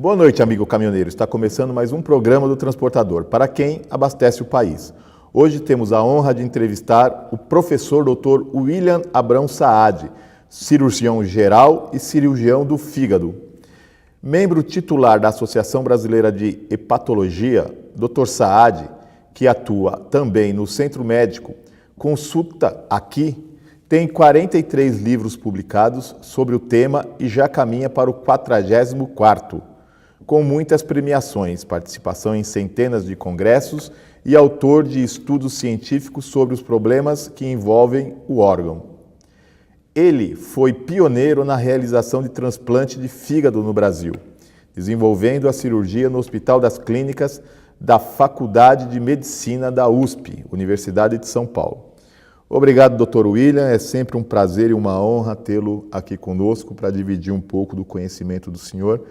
Boa noite, amigo caminhoneiro. Está começando mais um programa do Transportador, para quem abastece o país. Hoje temos a honra de entrevistar o professor Dr. William Abrão Saad, cirurgião geral e cirurgião do fígado. Membro titular da Associação Brasileira de Hepatologia, Dr. Saad, que atua também no Centro Médico, consulta aqui, tem 43 livros publicados sobre o tema e já caminha para o 44º, com muitas premiações, participação em centenas de congressos e autor de estudos científicos sobre os problemas que envolvem o órgão. Ele foi pioneiro na realização de transplante de fígado no Brasil, desenvolvendo a cirurgia no Hospital das Clínicas da Faculdade de Medicina da USP, Universidade de São Paulo. Obrigado, Dr. William. É sempre um prazer e uma honra tê-lo aqui conosco para dividir um pouco do conhecimento do senhor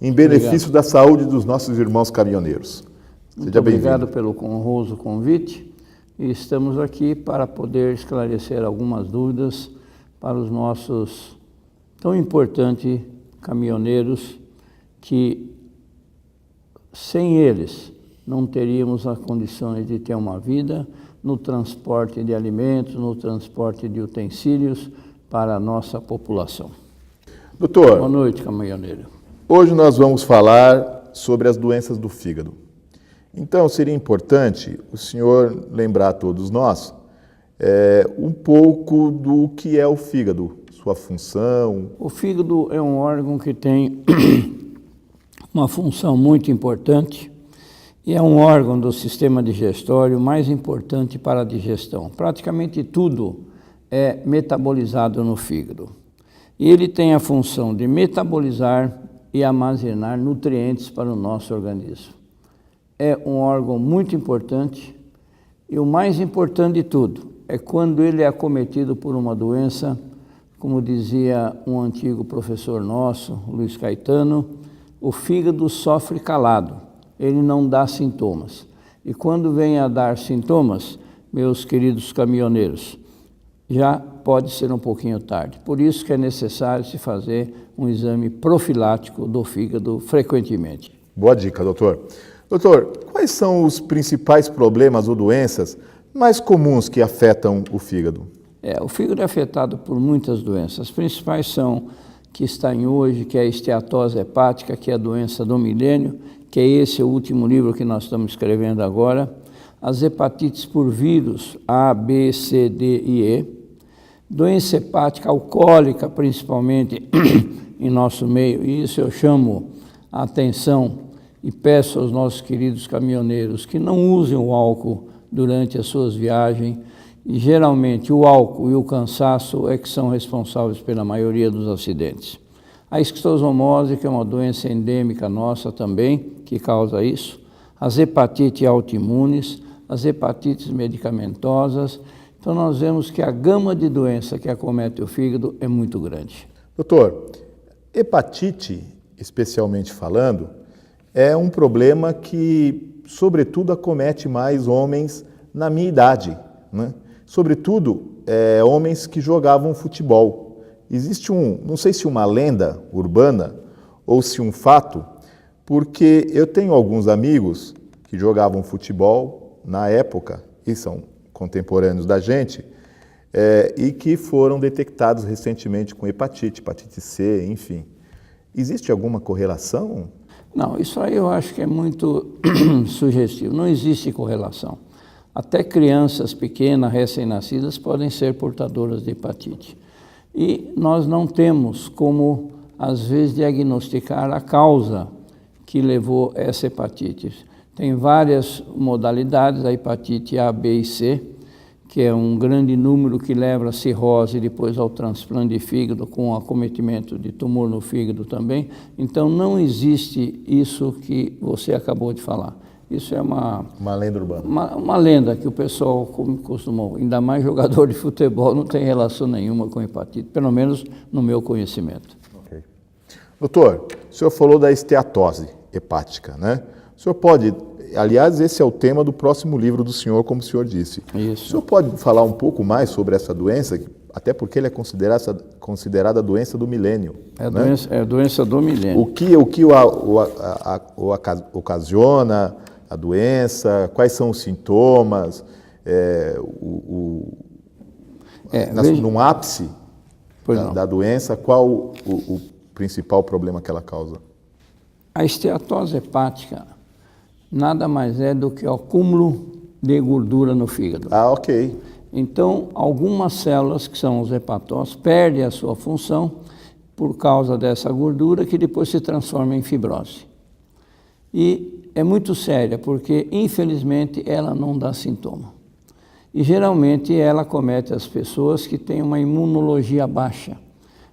em benefício da saúde dos nossos irmãos caminhoneiros. Seja bem-vindo. Obrigado pelo honroso convite e estamos aqui para poder esclarecer algumas dúvidas para os nossos tão importantes caminhoneiros que, sem eles, não teríamos as condições de ter uma vida no transporte de alimentos, no transporte de utensílios para a nossa população. Doutor, boa noite, caminhoneiro. Hoje nós vamos falar sobre as doenças do fígado. Então, seria importante o senhor lembrar a todos nós um pouco do que é o fígado, sua função. O fígado é um órgão que tem uma função muito importante e é um órgão do sistema digestório mais importante para a digestão. Praticamente tudo é metabolizado no fígado. E ele tem a função de metabolizar e armazenar nutrientes para o nosso organismo. É um órgão muito importante e o mais importante de tudo é quando ele é acometido por uma doença, como dizia um antigo professor nosso, Luiz Caetano, o fígado sofre calado, ele não dá sintomas. E quando vem a dar sintomas, meus queridos caminhoneiros, já pode ser um pouquinho tarde. Por isso que é necessário se fazer um exame profilático do fígado frequentemente. Boa dica, doutor. Doutor, quais são os principais problemas ou doenças mais comuns que afetam o fígado? O fígado é afetado por muitas doenças. As principais são que está em hoje, que é a esteatose hepática, que é a doença do milênio, que é esse o último livro que nós estamos escrevendo agora. As hepatites por vírus A, B, C, D e E. Doença hepática alcoólica, principalmente em nosso meio, e isso eu chamo a atenção e peço aos nossos queridos caminhoneiros que não usem o álcool durante as suas viagens, e geralmente o álcool e o cansaço é que são responsáveis pela maioria dos acidentes. A esquistossomose, que é uma doença endêmica nossa também, que causa isso, as hepatites autoimunes, as hepatites medicamentosas. Então nós vemos que a gama de doenças que acomete o fígado é muito grande. Doutor, hepatite, especialmente falando, é um problema que, sobretudo, acomete mais homens na minha idade, né? Sobretudo, homens que jogavam futebol. Existe não sei se uma lenda urbana ou se um fato, porque eu tenho alguns amigos que jogavam futebol na época, e são contemporâneos da gente, e que foram detectados recentemente com hepatite C, enfim. Existe alguma correlação? Não, isso aí eu acho que é muito sugestivo. Não existe correlação. Até crianças pequenas, recém-nascidas, podem ser portadoras de hepatite. E nós não temos como, às vezes, diagnosticar a causa que levou essa hepatite. Tem várias modalidades, a hepatite A, B e C, que é um grande número que leva a cirrose e depois ao transplante de fígado com acometimento de tumor no fígado também. Então não existe isso que você acabou de falar. Isso é uma lenda urbana. Uma lenda que o pessoal costumou, ainda mais jogador de futebol, não tem relação nenhuma com hepatite, pelo menos no meu conhecimento. Okay. Doutor, o senhor falou da esteatose hepática, né? O senhor pode, aliás, esse é o tema do próximo livro do senhor, como o senhor disse. Isso. O senhor pode falar um pouco mais sobre essa doença, que até porque ele é considerada a doença do milênio. É a doença do milênio. O que ocasiona a doença, quais são os sintomas, num ápice da doença, qual o principal problema que ela causa? A esteatose hepática nada mais é do que o acúmulo de gordura no fígado. Ah, ok. Então, algumas células, que são os hepatócitos, perdem a sua função por causa dessa gordura que depois se transforma em fibrose. E é muito séria, porque, infelizmente, ela não dá sintoma. E, geralmente, ela acomete as pessoas que têm uma imunologia baixa.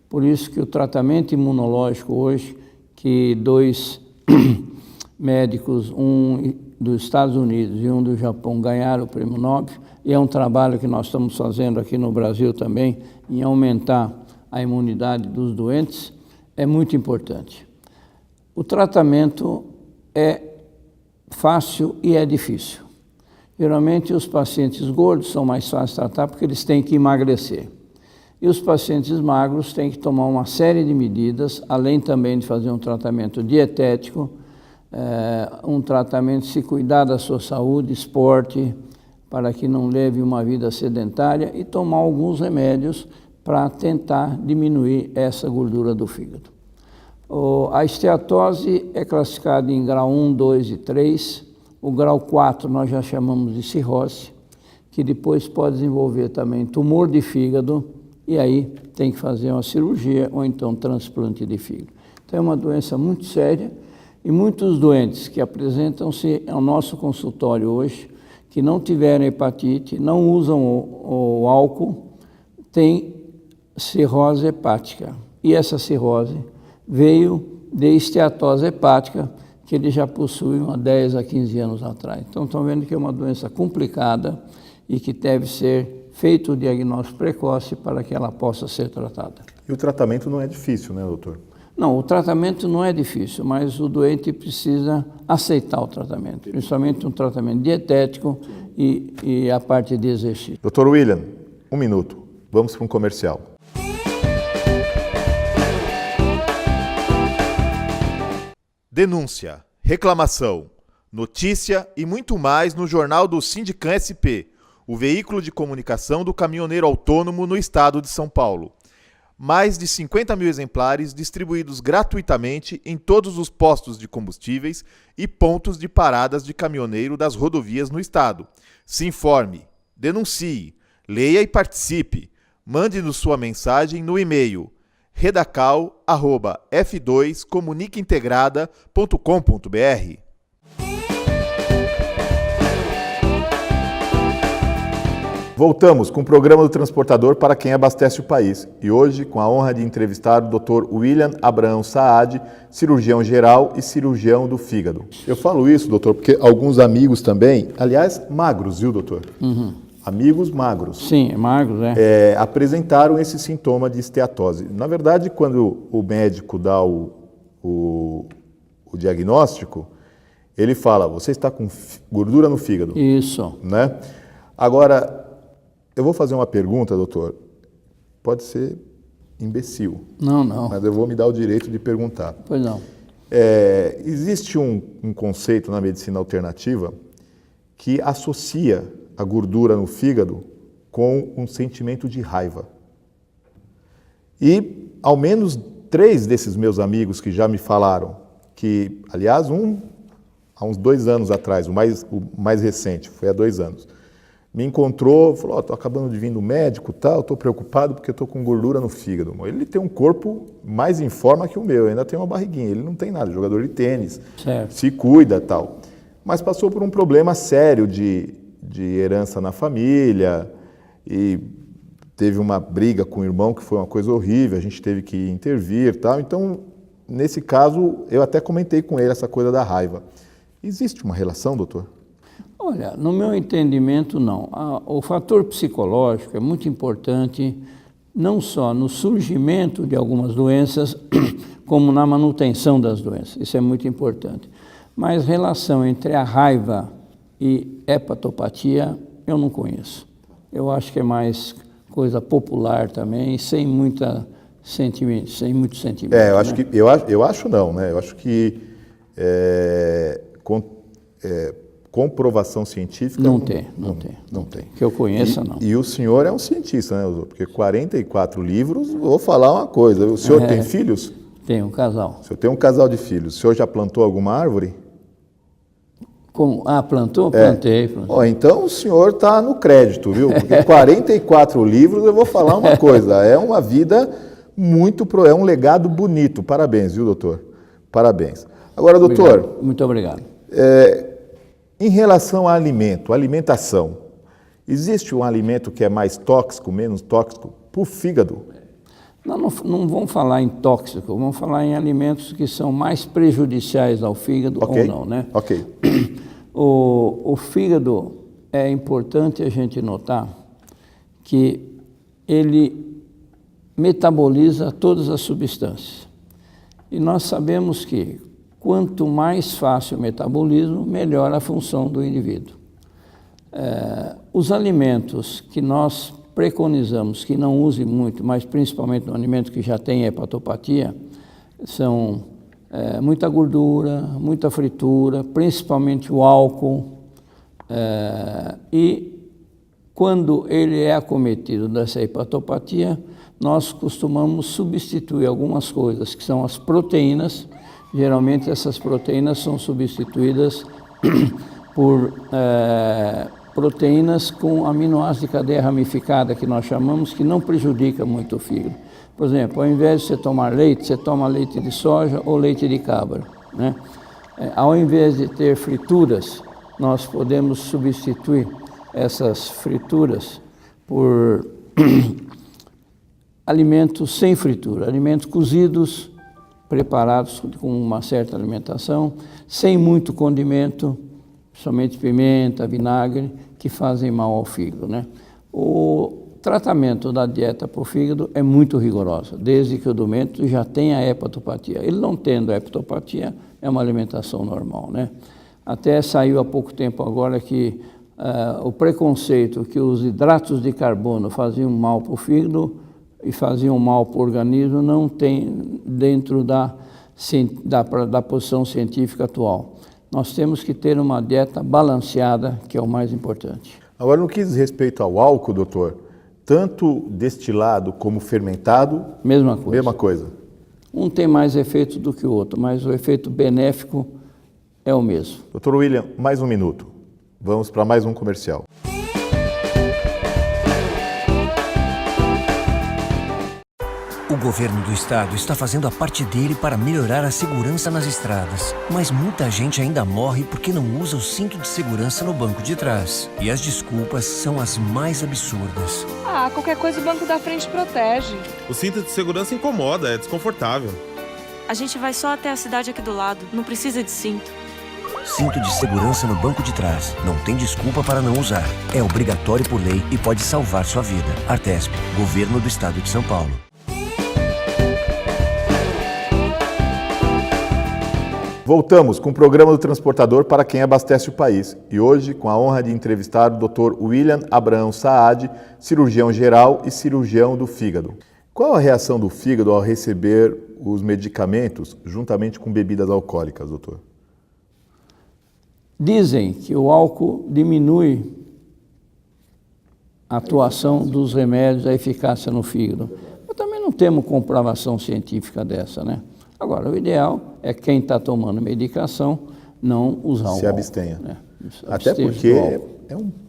Por isso que o tratamento imunológico hoje, que 2 médicos, um dos Estados Unidos e um do Japão, ganharam o prêmio Nobel, e é um trabalho que nós estamos fazendo aqui no Brasil também, em aumentar a imunidade dos doentes, é muito importante. O tratamento é fácil e é difícil. Geralmente os pacientes gordos são mais fáceis de tratar porque eles têm que emagrecer. E os pacientes magros têm que tomar uma série de medidas, além também de fazer um tratamento dietético, um tratamento de se cuidar da sua saúde, esporte, para que não leve uma vida sedentária, e tomar alguns remédios para tentar diminuir essa gordura do fígado. A esteatose é classificada em grau 1, 2 e 3. O grau 4 nós já chamamos de cirrose, que depois pode desenvolver também tumor de fígado, e aí tem que fazer uma cirurgia ou então transplante de fígado. Então é uma doença muito séria, e muitos doentes que apresentam-se ao nosso consultório hoje, que não tiveram hepatite, não usam o álcool, têm cirrose hepática. E essa cirrose veio de esteatose hepática, que ele já possuíam há 10 a 15 anos atrás. Então, estão vendo que é uma doença complicada e que deve ser feito o diagnóstico precoce para que ela possa ser tratada. E o tratamento não é difícil, né, doutor? Não, o tratamento não é difícil, mas o doente precisa aceitar o tratamento, principalmente um tratamento dietético e a parte de exercício. Doutor William, 1 minuto. Vamos para um comercial. Denúncia, reclamação, notícia e muito mais no Jornal do Sindicam SP, o veículo de comunicação do caminhoneiro autônomo no estado de São Paulo. Mais de 50 mil exemplares distribuídos gratuitamente em todos os postos de combustíveis e pontos de paradas de caminhoneiro das rodovias no estado. Se informe, denuncie, leia e participe. Mande-nos sua mensagem no e-mail redacal@f2comunicaintegrada.com.br. Voltamos com o programa do Transportador para quem abastece o país. E hoje, com a honra de entrevistar o Dr. William Abrão Saad, cirurgião geral e cirurgião do fígado. Eu falo isso, doutor, porque alguns amigos também, aliás, magros, viu, doutor? Uhum. Amigos magros. Sim, magros, apresentaram esse sintoma de esteatose. Na verdade, quando o médico dá o diagnóstico, ele fala, você está com gordura no fígado. Isso. Né? Agora, eu vou fazer uma pergunta, doutor. Pode ser imbecil. Não. Mas eu vou me dar o direito de perguntar. Pois não. Existe um conceito na medicina alternativa que associa a gordura no fígado com um sentimento de raiva. E ao menos 3 desses meus amigos que já me falaram, que, aliás, há uns 2 anos atrás, o mais recente, foi há 2 anos, me encontrou, falou, estou acabando de vir do médico, estou preocupado porque estou com gordura no fígado. Ele tem um corpo mais em forma que o meu, ainda tem uma barriguinha, ele não tem nada, jogador de tênis, certo. Se cuida tal. Mas passou por um problema sério de herança na família e teve uma briga com o irmão que foi uma coisa horrível, a gente teve que intervir tal. Então, nesse caso, eu até comentei com ele essa coisa da raiva. Existe uma relação, doutor? Olha, no meu entendimento, não. O fator psicológico é muito importante, não só no surgimento de algumas doenças, como na manutenção das doenças. Isso é muito importante. Mas relação entre a raiva e hepatopatia, eu não conheço. Eu acho que é mais coisa popular também, sem muito sentimento. Eu acho não, né? Eu acho que comprovação científica... Não tem. Que eu conheça, não. E o senhor é um cientista, né, doutor? Porque 44 livros, vou falar uma coisa. O senhor tem filhos? Tem um casal. O senhor tem um casal de filhos. O senhor já plantou alguma árvore? Plantou? Plantei. Então o senhor está no crédito, viu? Porque 44 livros, eu vou falar uma coisa. É uma vida é um legado bonito. Parabéns, viu, doutor? Parabéns. Agora, doutor... Obrigado. Muito obrigado. Em relação a alimentação, existe um alimento que é mais tóxico, menos tóxico para o fígado? Não vamos falar em tóxico, vamos falar em alimentos que são mais prejudiciais ao fígado ou não, né? Ok. O fígado, é importante a gente notar que ele metaboliza todas as substâncias. E nós sabemos que quanto mais fácil o metabolismo, melhor a função do indivíduo. Os alimentos que nós preconizamos que não use muito, mas principalmente no alimento que já tem hepatopatia, são muita gordura, muita fritura, principalmente o álcool. E quando ele é acometido dessa hepatopatia, nós costumamos substituir algumas coisas, que são as proteínas. Geralmente essas proteínas são substituídas por proteínas com aminoácidos de cadeia ramificada, que nós chamamos, que não prejudica muito o fígado. Por exemplo, ao invés de você tomar leite, você toma leite de soja ou leite de cabra, né? Ao invés de ter frituras, nós podemos substituir essas frituras por alimentos sem fritura, alimentos cozidos, preparados com uma certa alimentação, sem muito condimento, somente pimenta, vinagre, que fazem mal ao fígado, né? O tratamento da dieta para o fígado é muito rigoroso, desde que o doente já tenha hepatopatia. Ele não tendo hepatopatia, é uma alimentação normal, né? Até saiu há pouco tempo agora que o preconceito que os hidratos de carbono faziam mal para o fígado e faziam mal para o organismo não tem dentro da posição científica atual. Nós temos que ter uma dieta balanceada, que é o mais importante. Agora, no que diz respeito ao álcool, doutor, tanto destilado como fermentado... Mesma coisa. Mesma coisa. Um tem mais efeito do que o outro, mas o efeito benéfico é o mesmo. Doutor William, mais um minuto. Vamos para mais um comercial. O governo do estado está fazendo a parte dele para melhorar a segurança nas estradas. Mas muita gente ainda morre porque não usa o cinto de segurança no banco de trás. E as desculpas são as mais absurdas. Qualquer coisa o banco da frente protege. O cinto de segurança incomoda, é desconfortável. A gente vai só até a cidade aqui do lado, não precisa de cinto. Cinto de segurança no banco de trás. Não tem desculpa para não usar. É obrigatório por lei e pode salvar sua vida. Artesp, Governo do Estado de São Paulo. Voltamos com o programa do Transportador para quem abastece o país. E hoje, com a honra de entrevistar o Dr. William Abrão Saad, cirurgião geral e cirurgião do fígado. Qual a reação do fígado ao receber os medicamentos juntamente com bebidas alcoólicas, doutor? Dizem que o álcool diminui a atuação dos remédios, a eficácia no fígado. Mas também não temos comprovação científica dessa, né? Agora, o ideal é quem está tomando medicação não usar o álcool. Se abstenha. Né? Até porque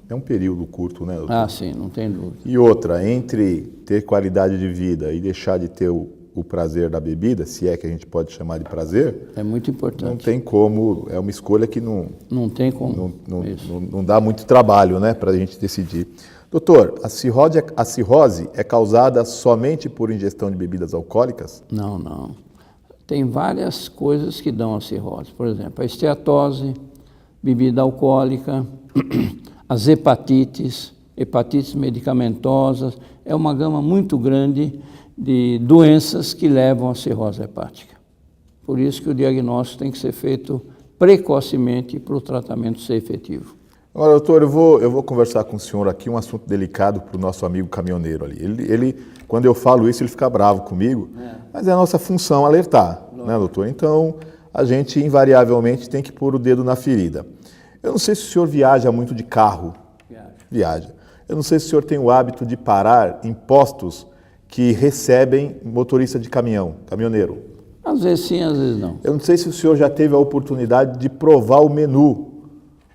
é um período curto, né, doutor? Sim, não tem dúvida. E outra, entre ter qualidade de vida e deixar de ter o prazer da bebida, se é que a gente pode chamar de prazer... É muito importante. Não tem como, é uma escolha que não tem como. Não dá muito trabalho, né, para a gente decidir. Doutor, a cirrose é causada somente por ingestão de bebidas alcoólicas? Não. Tem várias coisas que dão a cirrose. Por exemplo, a esteatose, bebida alcoólica, as hepatites medicamentosas. É uma gama muito grande de doenças que levam à cirrose hepática. Por isso que o diagnóstico tem que ser feito precocemente para o tratamento ser efetivo. Agora, doutor, eu vou conversar com o senhor aqui um assunto delicado para o nosso amigo caminhoneiro ali. Ele, quando eu falo isso, ele fica bravo comigo, mas é a nossa função alertar, né, doutor? Então, a gente invariavelmente tem que pôr o dedo na ferida. Eu não sei se o senhor viaja muito de carro. Viaja. Eu não sei se o senhor tem o hábito de parar em postos que recebem motorista de caminhão, caminhoneiro. Às vezes sim, às vezes não. Eu não sei se o senhor já teve a oportunidade de provar o menu,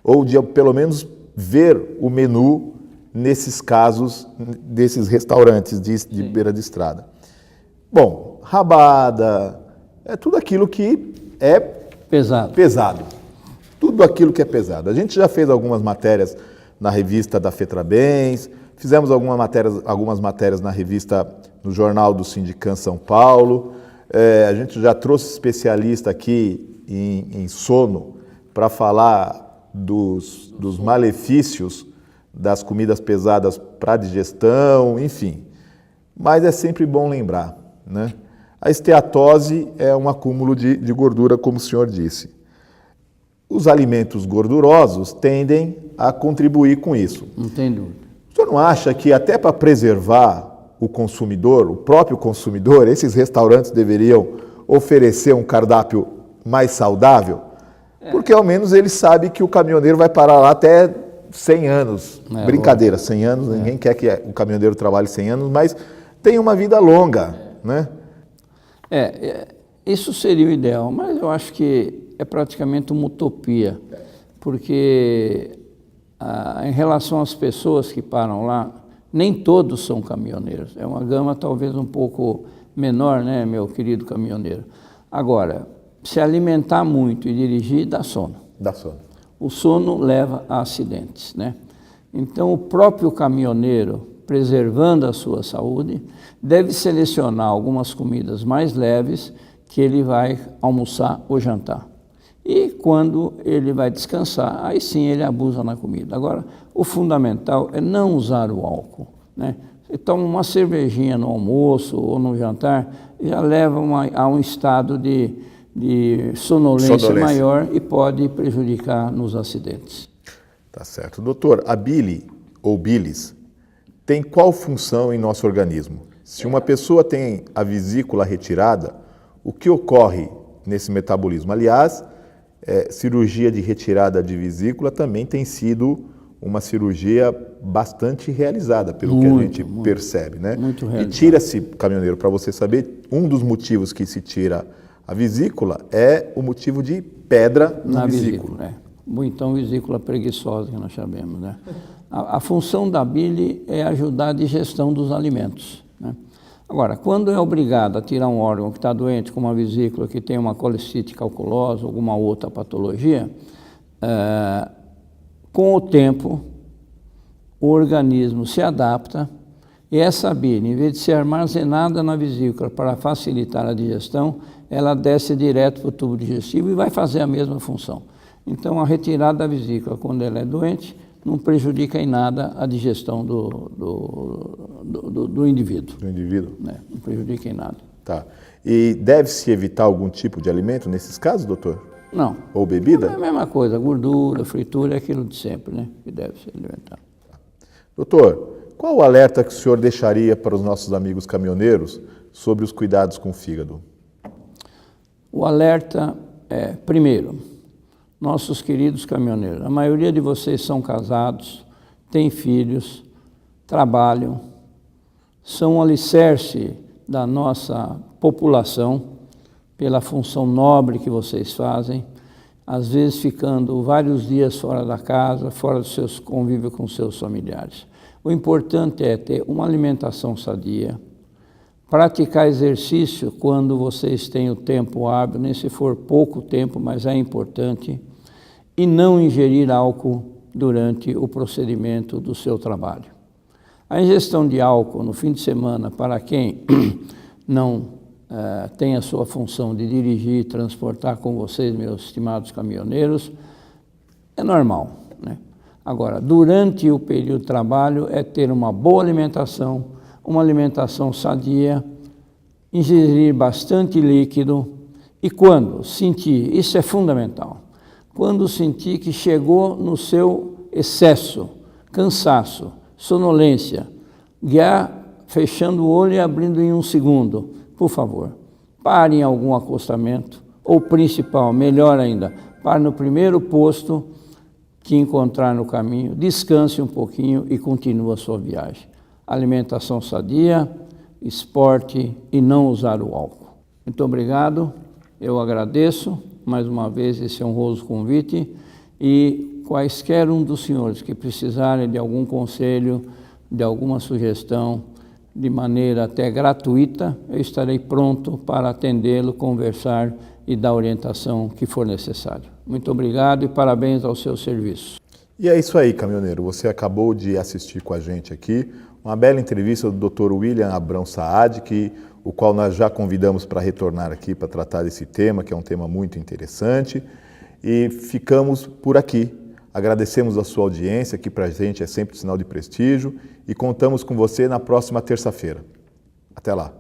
ou de pelo menos ver o menu nesses casos, desses restaurantes de beira de estrada. Bom, rabada, é tudo aquilo que é pesado. Tudo aquilo que é pesado. A gente já fez algumas matérias na revista da Fetrabens, fizemos algumas matérias na revista, no Jornal do Sindicam São Paulo. A gente já trouxe especialista aqui em sono para falar dos malefícios das comidas pesadas para a digestão, enfim. Mas é sempre bom lembrar, né? A esteatose é um acúmulo de gordura, como o senhor disse. Os alimentos gordurosos tendem a contribuir com isso. Não tem dúvida. O senhor não acha que até para preservar o consumidor, o próprio consumidor, esses restaurantes deveriam oferecer um cardápio mais saudável? Porque ao menos ele sabe que o caminhoneiro vai parar lá até 100 anos. Brincadeira, 100 anos, ninguém quer que o caminhoneiro trabalhe 100 anos, mas tem uma vida longa, né? Isso seria o ideal, mas eu acho que é praticamente uma utopia, porque em relação às pessoas que param lá, nem todos são caminhoneiros. É uma gama talvez um pouco menor, né, meu querido caminhoneiro? Agora, se alimentar muito e dirigir dá sono. Dá sono. O sono leva a acidentes, né? Então, o próprio caminhoneiro, preservando a sua saúde, deve selecionar algumas comidas mais leves que ele vai almoçar ou jantar. E quando ele vai descansar, aí sim ele abusa na comida. Agora, o fundamental é não usar o álcool, né? Você toma uma cervejinha no almoço ou no jantar, já leva a um estado de sonolência maior e pode prejudicar nos acidentes. Tá certo. Doutor, a bile ou bilis tem qual função em nosso organismo? Se uma pessoa tem a vesícula retirada, o que ocorre nesse metabolismo? Aliás, cirurgia de retirada de vesícula também tem sido uma cirurgia bastante realizada, pelo que a gente percebe, né? Muito realizada. E tira-se, caminhoneiro, para você saber, um dos motivos que se tira a vesícula é o motivo de pedra na vesícula. Então, vesícula preguiçosa, que nós chamamos, né? A função da bile é ajudar a digestão dos alimentos, né? Agora, quando é obrigado a tirar um órgão que está doente, como a vesícula, que tem uma colecite calculosa, alguma outra patologia, com o tempo, o organismo se adapta e essa bile, em vez de ser armazenada na vesícula para facilitar a digestão, ela desce direto para o tubo digestivo e vai fazer a mesma função. Então, a retirada da vesícula, quando ela é doente, não prejudica em nada a digestão do indivíduo. Do indivíduo? Né? Não prejudica em nada. Tá. E deve-se evitar algum tipo de alimento nesses casos, doutor? Não. Ou bebida? É a mesma coisa, gordura, fritura, é aquilo de sempre, né? Que deve ser alimentado. Doutor, qual o alerta que o senhor deixaria para os nossos amigos caminhoneiros sobre os cuidados com o fígado? O alerta é, primeiro, nossos queridos caminhoneiros, a maioria de vocês são casados, têm filhos, trabalham, são um alicerce da nossa população pela função nobre que vocês fazem, às vezes ficando vários dias fora da casa, fora do seu convívio com seus familiares. O importante é ter uma alimentação sadia, praticar exercício quando vocês têm o tempo hábil, nem se for pouco tempo, mas é importante, e não ingerir álcool durante o procedimento do seu trabalho. A ingestão de álcool no fim de semana, para quem não tem a sua função de dirigir e transportar com vocês, meus estimados caminhoneiros, é normal, né? Agora, durante o período de trabalho, é ter uma boa alimentação, uma alimentação sadia, ingerir bastante líquido e quando sentir, isso é fundamental, quando sentir que chegou no seu excesso, cansaço, sonolência, guiar fechando o olho e abrindo em 1 segundo, por favor, pare em algum acostamento, ou principal, melhor ainda, pare no primeiro posto que encontrar no caminho, descanse um pouquinho e continue a sua viagem. Alimentação sadia, esporte e não usar o álcool. Muito obrigado, eu agradeço mais uma vez esse honroso convite e quaisquer um dos senhores que precisarem de algum conselho, de alguma sugestão, de maneira até gratuita, eu estarei pronto para atendê-lo, conversar e dar a orientação que for necessário. Muito obrigado e parabéns ao seu serviço. E é isso aí, caminhoneiro. Você acabou de assistir com a gente aqui uma bela entrevista do Dr. William Abrão Saad, o qual nós já convidamos para retornar aqui para tratar desse tema, que é um tema muito interessante. E ficamos por aqui. Agradecemos a sua audiência, que para a gente é sempre sinal de prestígio, e contamos com você na próxima terça-feira. Até lá.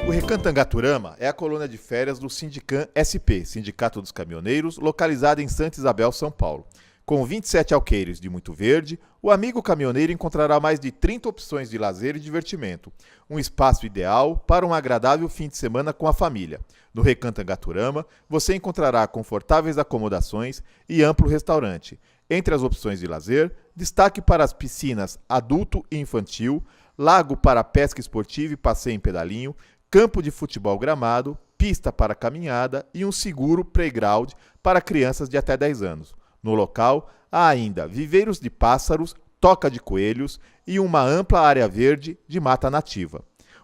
O Recantangaturama é a colônia de férias do Sindicam SP, Sindicato dos Caminhoneiros, localizado em Santa Isabel, São Paulo. Com 27 alqueires de muito verde, o amigo caminhoneiro encontrará mais de 30 opções de lazer e divertimento. Um espaço ideal para um agradável fim de semana com a família. No Recantangaturama, você encontrará confortáveis acomodações e amplo restaurante. Entre as opções de lazer, destaque para as piscinas adulto e infantil, lago para pesca esportiva e passeio em pedalinho, campo de futebol gramado, pista para caminhada e um seguro playground para crianças de até 10 anos. No local, há ainda viveiros de pássaros, toca de coelhos e uma ampla área verde de mata nativa.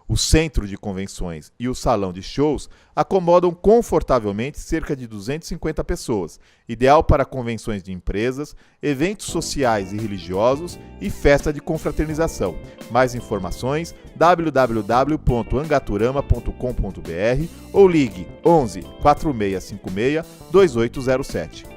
O centro de convenções e o salão de shows acomodam confortavelmente cerca de 250 pessoas, ideal para convenções de empresas, eventos sociais e religiosos e festa de confraternização. Mais informações www.angaturama.com.br ou ligue 11 4656 2807.